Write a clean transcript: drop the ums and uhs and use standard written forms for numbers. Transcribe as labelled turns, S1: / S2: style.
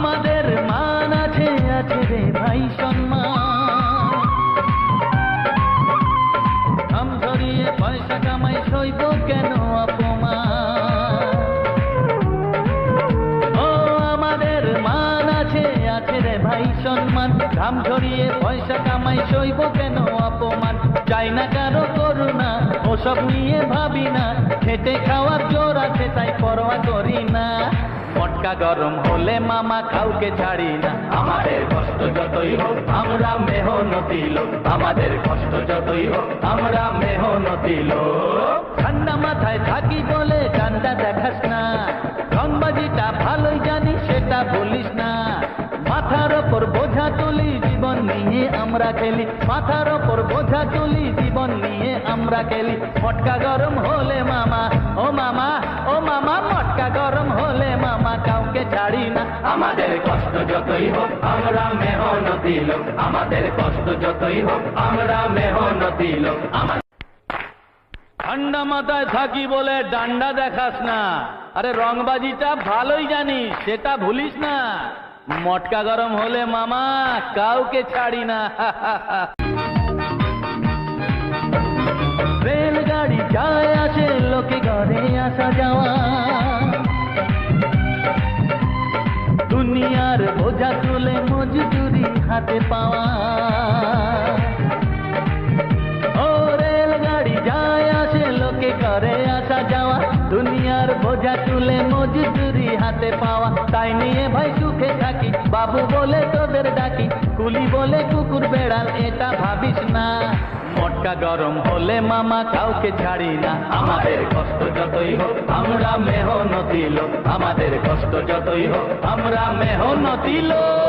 S1: আমাদের মান আছে আছে রে ভাই সম্মান, কাম ধরিয়ে পয়সা কামাই সইব কেন অপমান। ও আমাদের মান আছে আছে রে ভাই সম্মান, ঘাম ঝরিয়ে পয়সা কামাই সইব কেন অপমান। চাই না কারো করুণা ওসব নিয়ে ভাবি না, খেটে খাওয়ার জোর আছে তাই পরোয়া করি না। মটকা গরম হলে মামা কাউকে ছাড়ি না, আমাদের কষ্ট যতই হোক আমরা মেহনতি লোক, আমাদের কষ্ট যতই হোক আমরা মেহনতি লোক। ঠান্ডা মাথায় থাকি বলে ঠান্ডা দেখাস না, রংবাজিটা ভালোই জানি সেটা বলিস না। মাথার ওপর বোঝা তুলি জীবন নিয়ে আমরা খেলি, মাথার ওপর বোঝা তুলি জীবন নিয়ে আমরা খেলি। মটকা গরম হলে মামা ও মামা ও মামা, মটকা গরম হলে মামা কাউকে ছাড়ি না, আমাদের কষ্ট যতই হোক আমরা মেহনতি লোক, আমাদের কষ্ট যতই হোক আমরা মেহনতি লোক। ঠান্ডা মাথায় থাকি বলে ডান্ডা দেখাস না, আরে রংবাজিটা ভালোই জানিস সেটা ভুলিস না। মটকা গরম হলে মামা কাউকে ছাড়ি না। রেলগাড়ি যায় আসে লোকে ঘরে আসা যাওয়া, দুনিয়ার বোঝা তুলে মজদুরি হাতে পাওয়া। ও রেলগাড়ি যায় আসে লোকে ঘরে আসা যাওয়া, দুনিয়ার বোঝা তুলে মজদুরি হাতে পাওয়া। তাই নিয়ে ভাই সুখে থাকি, বাবু বলে তোদের ডাকি, কুলি বলে কুকুর বেড়াল এটা ভাবিস না। মটকা গরম হলে মামা কাউকে ছাড়ি না, আমাদের কষ্ট যতই হোক আমরা মেহনতি লোক, আমাদের কষ্ট যতই হোক আমরা মেহনতি লোক।